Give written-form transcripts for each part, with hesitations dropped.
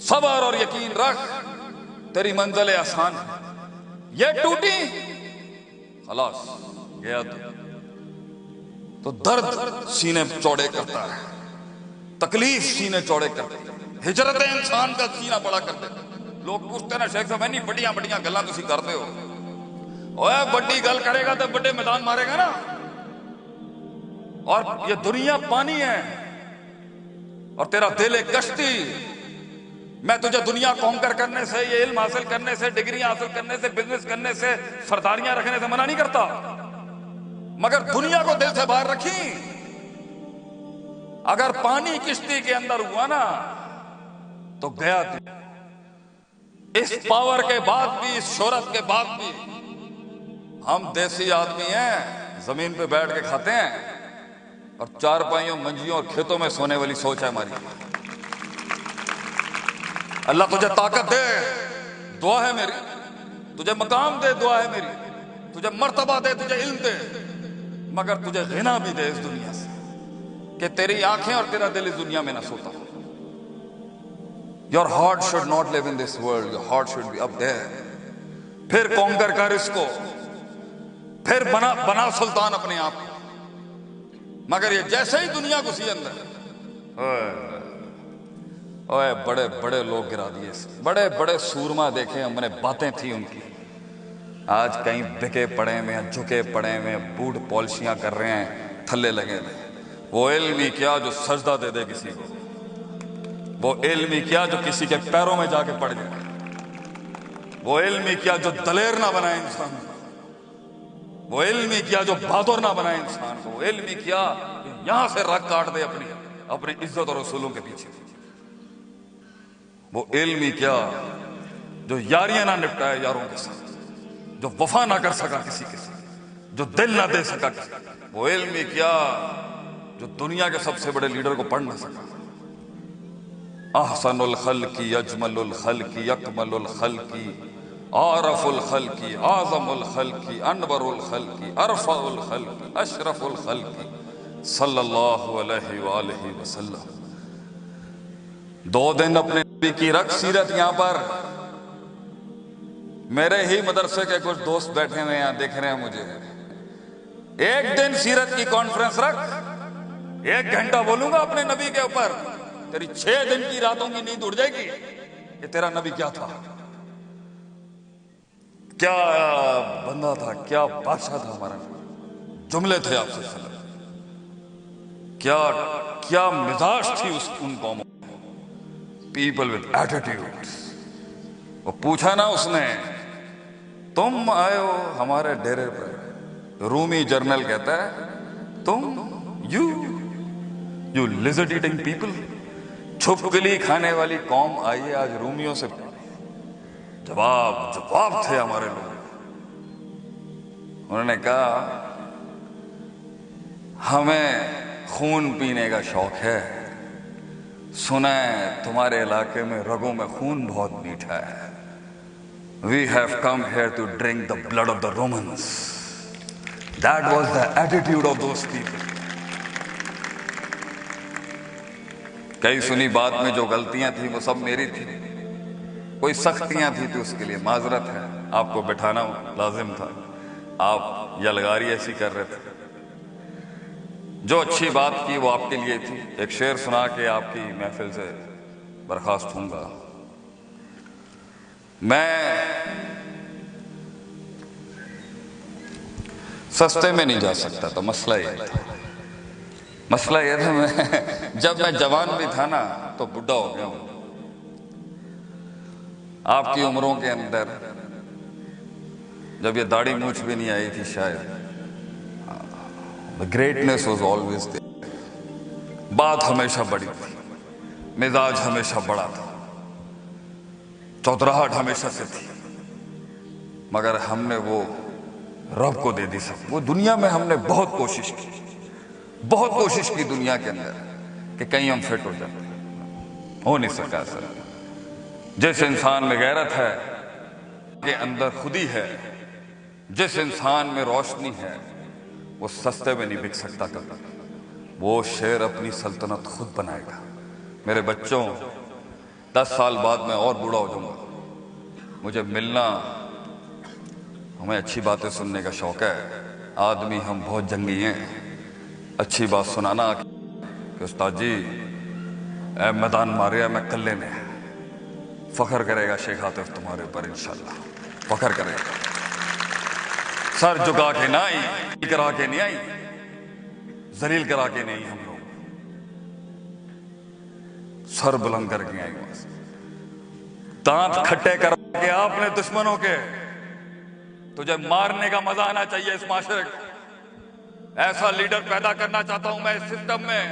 صبر اور یقین رکھ، تیری منزل آسان ہے۔ یہ ٹوٹی خلاص گیا تو درد سینے چوڑے کرتا ہے، تکلیف سینے چوڑے کرتے، ہجرت انسان کا سینہ بڑا کرتے۔ لوگ پوچھتے نا شیخ صاحب نہیں بڑیاں بڑیاں گلاں تسی کرتے ہو، اوے بڑی گل کرے گا تو بڑے میدان مارے گا نا۔ اور یہ دنیا پانی ہے اور تیرا دل ایک کشتی۔ میں تجھے دنیا کو کنکر کرنے سے، یہ علم حاصل کرنے سے، ڈگریاں حاصل کرنے سے، بزنس کرنے سے، سرداریاں رکھنے سے منع نہیں کرتا، مگر دنیا کو دل سے باہر رکھی۔ اگر پانی کشتی کے اندر ہوا نا تو گیا تو اس پاور کے بعد بھی، اس شہرت کے بعد بھی ہم دیسی آدمی ہیں، زمین پہ بیٹھ کے کھاتے ہیں اور چارپائیوں منجیوں اور کھیتوں میں سونے والی سوچ ہے ہماری۔ اللہ تجھے طاقت دے، دعا ہے میری، تجھے مقام دے، دعا ہے میری، تجھے مرتبہ دے، تجھے علم دے، مگر تجھے غنا بھی دے اس دنیا سے، کہ تیری آنکھیں اور تیرا دل اس دنیا میں نہ سوتا ہو۔ Your heart should not live in this world, your heart should be up there۔ پھر کونکر کر اس کو، پھر بنا سلطان اپنے آپ کو۔ مگر یہ جیسے ہی دنیا گھسی اندر، اوے بڑے بڑے لوگ گرا دیے، بڑے بڑے سورما دیکھے ہم نے، باتیں تھیں ان کی، آج کہیں بکے پڑے میں، جھکے پڑے میں، بوٹ پالشیاں کر رہے ہیں، تھلے لگے ہوئے۔ وہ علمی کیا جو سجدہ دے دے کسی کو، وہ علمی کیا جو کسی کے پیروں میں جا کے پڑ جائے، وہ علمی کیا جو دلیر نہ بنائے انسان کو، وہ علمی کیا جو بہادر نہ بنائے انسان کو، وہ علمی کیا کہ یہاں سے رگ کاٹ دے اپنی عزت اور رسولوں کے پیچھے، وہ علمی کیا جو یاریاں نہ نپٹائے یاروں کے ساتھ، جو وفا نہ کر سکا کسی کے ساتھ، جو دل نہ دے سکا کسی، وہ علمی کیا جو دنیا کے سب سے بڑے لیڈر کو پڑھ نہ سکا۔ احسن الخلق اجمل الخلق اکمل الخلق عارف الخلق اعظم الخلق انور الخلق ارفع الخلق اشرف الخلق صلی اللہ علیہ وآلہ وسلم۔ 2 دن اپنے نبی کی رکھ سیرت یہاں پر، میرے ہی مدرسے کے کچھ دوست بیٹھے ہوئے ہیں دیکھ رہے ہیں مجھے، 1 دن سیرت کی کانفرنس رکھ، 1 گھنٹہ بولوں گا اپنے نبی کے اوپر، تیری 6 دن کی راتوں کی نیند اڑ جائے گی کہ تیرا نبی کیا تھا، کیا بندہ تھا، کیا بادشاہ تھا ہمارا نبی، جملے تھے آپ سے وسلم، کیا مزاج تھی ان قوموں، پیپل ود ایٹیٹیوڈ۔ وہ پوچھا نا اس نے، تم آئے ہو ہمارے ڈیرے پر، رومی جرنل کہتا ہے تم یو lizard eating people، چھپکلی کھانے والی قوم آئی ہے آج رومیوں سے۔ جواب تھے ہمارے لوگ، انہوں نے کہا ہمیں خون پینے کا شوق ہے، سنا ہے تمہارے علاقے میں رگوں میں خون بہت میٹھا ہے، we have come here to drink the blood of the Romans۔ That was the attitude of those people۔ کئی سنی بات میں جو غلطیاں تھیں وہ سب میری تھی، کوئی سختیاں تھیں تو اس کے لیے معذرت ہے، آپ کو بٹھانا لازم تھا، آپ یلغاری ایسی کر رہے تھے، جو اچھی بات کی وہ آپ کے لیے تھی۔ ایک شعر سنا کے آپ کی محفل سے برخاست ہوں گا۔ میں سستے میں نہیں جا سکتا تو مسئلہ یہ تھا، مسئلہ یہ تھا جب میں جوان بھی تھا نا تو بڈھا ہو گیا ہوں۔ آپ کی عمروں کے اندر جب یہ داڑھی مونچھ بھی نہیں آئی تھی شاید، the greatness was always there۔ بات ہمیشہ بڑی تھی، مزاج ہمیشہ بڑا تھا، چودراہٹ ہمیشہ سے تھی، مگر ہم نے وہ رب کو دے دی سب۔ وہ دنیا میں ہم نے بہت کوشش کی، بہت کوشش کی دنیا کے اندر کہ کہیں ہم فٹ ہو جائیں، ہو نہیں سکا سر۔ جس انسان میں غیرت ہے کے اندر خودی ہے، جس انسان میں روشنی ہے وہ سستے میں نہیں بک سکتا کبھی، وہ شیر اپنی سلطنت خود بنائے گا۔ میرے بچوں، 10 سال بعد میں اور بوڑھا ہو جاؤں گا، مجھے ملنا، ہمیں اچھی باتیں سننے کا شوق ہے، آدمی ہم بہت جنگی ہیں، اچھی بات سنانا کہ استاد جی اے میدان ماریا میں کلے نے، فخر کرے گا شیخ عاطف تمہارے اوپر انشاءاللہ، فخر کرے گا، سر جھکا کے نہ آئی، کرا کے نہیں آئی، ذلیل کرا کے نہیں، ہم لوگ سر بلند کر کے آئے گا، دانت کھٹے کر کے آپ نے دشمنوں کے، تجھے مارنے کا مزہ آنا چاہیے اس معاشرے کو، ایسا لیڈر پیدا کرنا چاہتا ہوں میں اس سسٹم میں،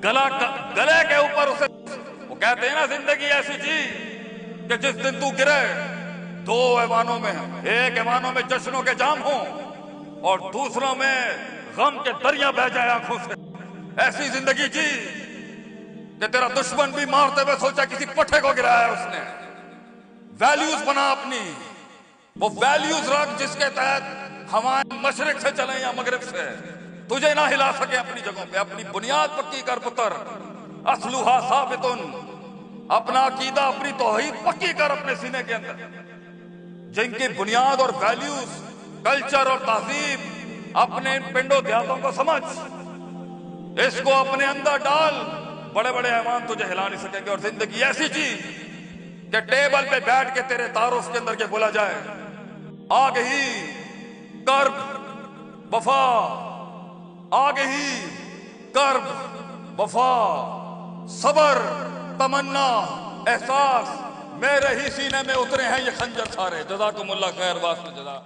گلے کے اوپر اسے، وہ کہتے ہیں نا زندگی ایسی چیز کہ جس دن تو گرے 2 ایوانوں میں، ایک ایوانوں میں جشنوں کے جام ہوں اور دوسروں میں غم کے دریا بہ جائے آنکھوں سے، ایسی زندگی جی کہ تیرا دشمن بھی مارتے ہوئے سوچا کسی پٹھے کو گرایا ہے اس نے، ویلیوز بنا اپنی، وہ ویلیوز رکھ جس کے تحت ہمارے مشرق سے چلیں یا مغرب سے تجھے نہ ہلا سکے اپنی جگہوں پہ، اپنی بنیاد پکی کر پتر، اصلھا ثابتن، اپنا عقیدہ اپنی توحید پکی کر اپنے سینے کے اندر، جن کی بنیاد اور ویلیوز، کلچر اور تہذیب اپنے ان پنڈوں دیہاتوں کو سمجھ، اس کو اپنے اندر ڈال، بڑے بڑے ایوان تجھے ہلا نہیں سکیں گے، اور زندگی ایسی چیز کہ ٹیبل پہ بیٹھ کے تیرے تعارف کے اندر کے بولا جائے آگ ہی کرب وفا، آگ ہی کرب وفا، صبر تمنا احساس، میرے ہی سینے میں اترے ہیں یہ خنجر سارے، جزاکم اللہ خیر، واسطہ جزا۔